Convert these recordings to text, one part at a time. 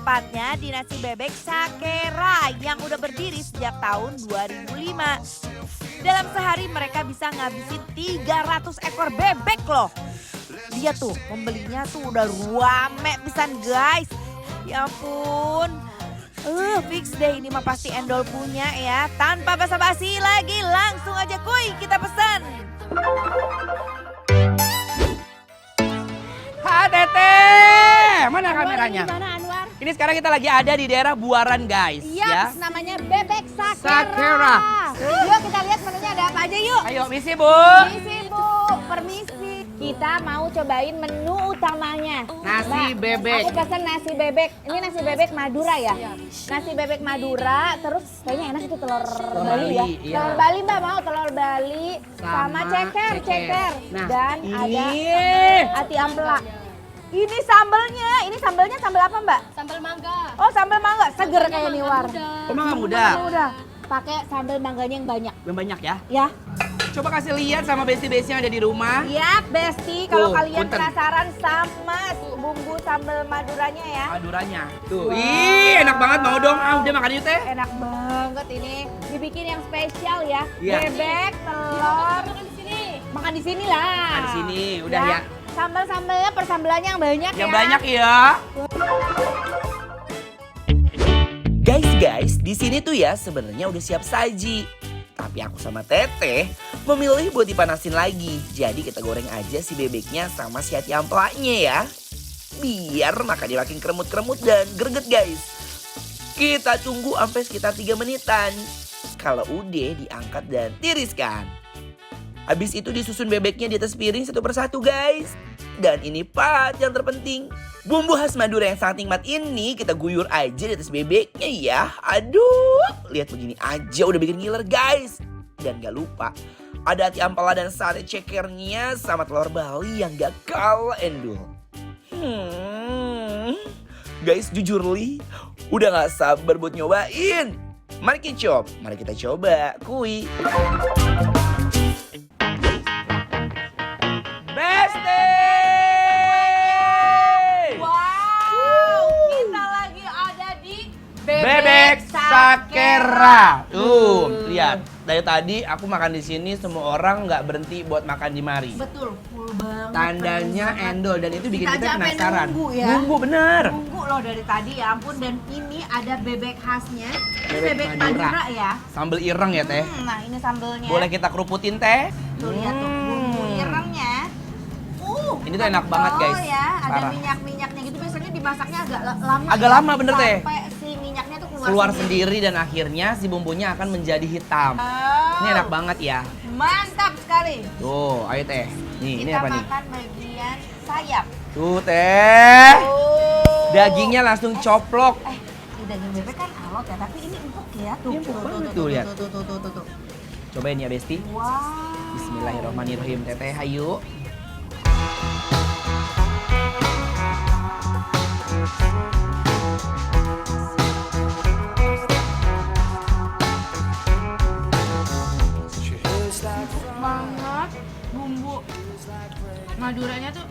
tepatnya di nasi bebek Sakera yang udah berdiri sejak tahun 2005. Dalam sehari mereka bisa ngabisin 300 ekor bebek loh. Dia tuh membelinya tuh udah rame pisan guys. Ya ampun. Fix deh ini mah pasti Endol punya ya. Tanpa basa-basi lagi langsung aja kuy kita pesan. Hai Teteh, mana Anwar, kameranya? Gimana Anwar? Ini sekarang kita lagi ada di daerah Buaran guys. Iya, namanya Bebek Sakera. Sakera. Yuk kita lihat menunya ada apa aja yuk. Ayo misi Bu. Permisi Bu, permisi. Kita mau cobain menu utamanya. Nasi Mbak, bebek. Aku pesan nasi bebek. Ini nasi bebek Madura ya? Nasi bebek Madura, terus kayaknya enak itu telur Bali ya. iya. Telur Bali Mbak mau telur Bali sama ceker. Nah, Dan ini. ada ati ampela. Ini sambelnya sambel apa Mbak? Sambal mangga. Oh sambal mangga, seger kayak nih War. Oh mangga muda. Mangga muda. Pakai sambal mangganya yang banyak. Yang banyak ya. Ya. Coba kasih lihat sama besti-besti yang ada di rumah. Iya, Besti. Kalau Tuh, kalian punten. penasaran sama bumbu sambal Maduranya ya. Maduranya. Tuh, Wow. ih enak banget mau dong. Udah makan yuk Teh. Enak banget ini. Dibikin yang spesial ya. Iya. Bebek, telur. Makan di sini. Makan di sini lah. Makan di sini, udah ya. Sambal-sambalnya persambalannya yang banyak Yang ya. banyak ya. Guys, di sini tuh ya sebenarnya udah siap saji. Tapi aku sama Teteh memilih buat dipanasin lagi. Jadi kita goreng aja si bebeknya sama si hati amplaknya ya. Biar makannya makin kremut-kremut dan greget guys. Kita tunggu sampai sekitar 3 menitan. Kalau udah diangkat dan tiriskan. Habis itu disusun bebeknya di atas piring satu persatu guys. Dan ini part yang terpenting. Bumbu khas Madura yang sangat nikmat ini kita guyur aja di atas bebeknya ya. Aduh, lihat begini aja udah bikin ngiler guys. Dan gak lupa ada hati ampela dan sate cekernya sama telur Bali yang gak kalah endul. Guys jujur li, udah gak sabar buat nyobain. Mari kita coba kuy. Besti! Wow, kita lagi ada di Bebek Sakera. Tuh, lihat. Dari tadi aku makan di sini semua orang nggak berhenti buat makan di mari. Betul, full banget. Tandanya endol dan itu bikin kita Kita aja sampai penasaran. nunggu ya. Nunggu bener. Tunggu loh dari tadi ya ampun. Dan ini ada bebek khasnya. Ini Bebek bebek Madura. Madura ya. Sambal ireng ya Teh. Nah ini sambelnya. Boleh kita keruputin Teh. Tuh lihat tuh bumbu irengnya. Ini tuh enak banget, guys. Ya, ada Parah. minyak-minyaknya gitu. Biasanya dimasaknya agak lama. Agak ya, lama, bener, Teh. Sampai si minyaknya tuh Keluar sendiri dan akhirnya si bumbunya akan menjadi hitam. Oh, Ini enak banget ya. mantap sekali. Tuh, ayo Teh. Nih, ini Kita apa nih? makan bagian sayap. Tuh Teh. Oh. Dagingnya langsung coplok. Si daging bebek kan alot ya, tapi ini empuk ya. Tuh, Ini empuk banget tuh, lihat. Tuh. Cobain ya Besti. Wow. Bismillahirrahmanirrahim Teteh, ayo. Banget bumbu Maduranya tuh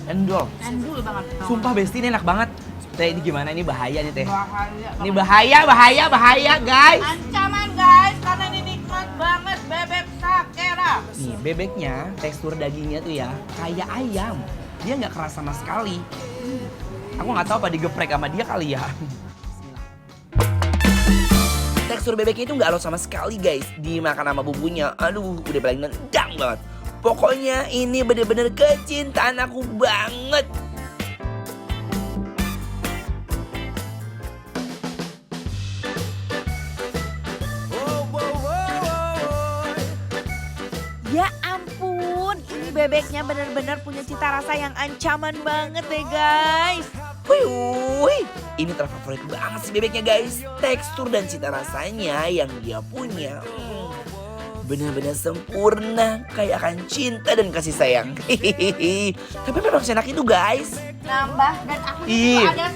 Endol. endul banget. Sumpah Besti ini enak banget. Teh ini gimana? Ini bahaya nih Teh. Bahaya. Ini bahaya guys. Ancaman guys, karena ini nikmat banget bebek Sakera. Nih bebeknya, tekstur dagingnya tuh ya kayak ayam. Dia nggak keras sama sekali. Aku nggak tahu apa digeprek sama dia kali ya. Tekstur bebeknya itu nggak halus sama sekali guys. Dimakan sama bumbunya, aduh udah paling nendang banget. Pokoknya ini bener-bener kecintaan aku banget. Ya ampun, ini bebeknya benar-benar punya cita rasa yang ancaman banget deh guys. Wih, ini terfavorit banget sih bebeknya guys. Tekstur dan cita rasanya yang dia punya benar-benar sempurna, kayak akan cinta dan kasih sayang. Tapi memang enak itu guys. Nambah dan aku Ih. itu ada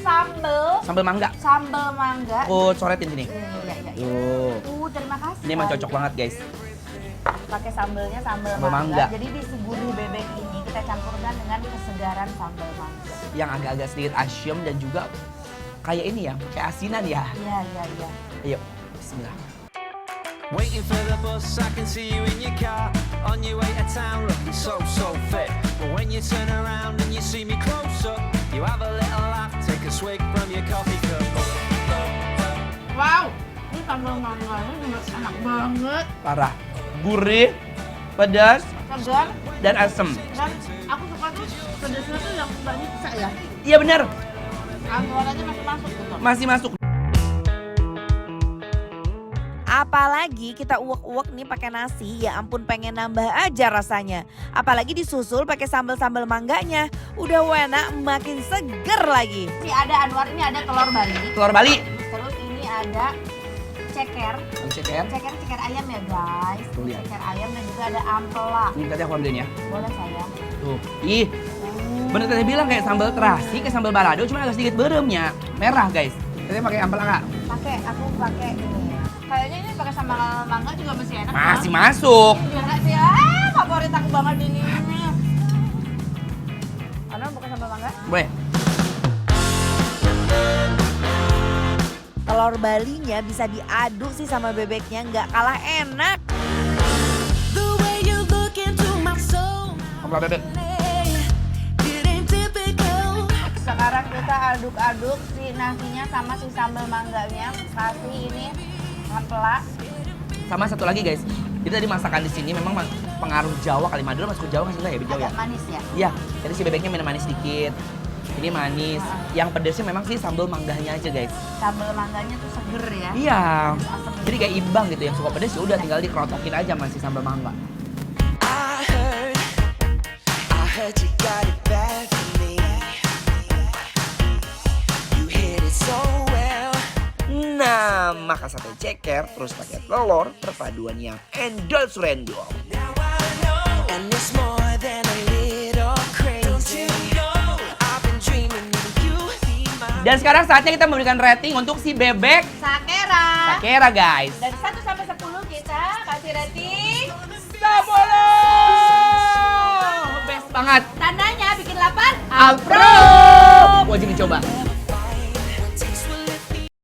Sambal mangga. sambal mangga. Aku coretin sini. Iya. Tuh. Terima kasih. Ini emang cocok banget guys. Pakai sambelnya sambal Sambal mangga. mangga. Jadi di si gurih bebek ini kita campurkan dengan kesegaran sambal mangga. Yang agak-agak sedikit asyam dan juga kayak ini ya, kayak asinan ya. Iya, iya, iya. Ayo, bismillah. Waiting for the bus, I can see you in your car. On your way to town, looking so fit. But when you turn around and you see me close up, you have a little laugh, take a swig from your coffee cup. Wow, ini sambal mangganya juga enak banget. Parah. Gurih, pedas, Segar, dan asem. dan aku suka tuh pedasnya tuh yang nggak nyiksa ya. Iya bener, Anggur aja masih masuk gitu. masih masuk. Apalagi kita uwek-uwek nih pakai nasi, ya ampun pengen nambah aja rasanya. Apalagi disusul pakai sambal-sambal mangganya. Udah enak, makin seger lagi. Ini ada Anwar, ini ada telur Bali. Telur Bali. Terus ini ada ceker. Ceker. Ceker ayam ya guys. Tuh, lihat. Ceker ayam dan juga ada ampela. Ini tadi aku ambilin ya. Boleh saya? Tuh, ih. Bener tadi bilang kayak sambal terasi, kayak sambal balado, cuma agak sedikit beremnya. Merah guys. Tadi pakai ampela nggak? Aku pakai ini. Kayaknya ini pakai sambal mangga juga masih enak. Masih masuk. Ya nggak sih? Favorit aku banget ini. Anwar bukan sambal mangga? Boleh. Telur Balinya bisa diaduk sih sama bebeknya, nggak kalah enak. The way you look into my soul, Ampela bebek. it ain't typical. Sekarang kita aduk-aduk si nasinya sama si sambal mangganya. Kasih ini ampela. Sama satu lagi guys. Jadi tadi masakan di sini memang pengaruh Jawa kali. Madura masuk ke Jawa nggak sih? Ya, Jawa ya. Agak manis ya. Iya, jadi si bebeknya minum manis dikit. Ini manis. Yang pedesnya memang sih sambal mangganya aja guys. Sambal mangganya tuh seger ya. Iya. Jadi kayak imbang gitu, yang suka pedes ya udah tinggal dikerotokin aja masih sambal mangga. I heard you got it bad for me. You hit it so well. Nah, makan sate ceker terus pakai telur perpaduan yang endol-surendol. Now I know, and it's more than a little crazy. I've been dreaming of you be my. Dan sekarang saatnya kita memberikan rating untuk si bebek Sakera. Sakera guys. Dari 1 sampai 10 kita kasih rating 10! Best banget. tandanya bikin lapar. Approve! Wajib dicoba.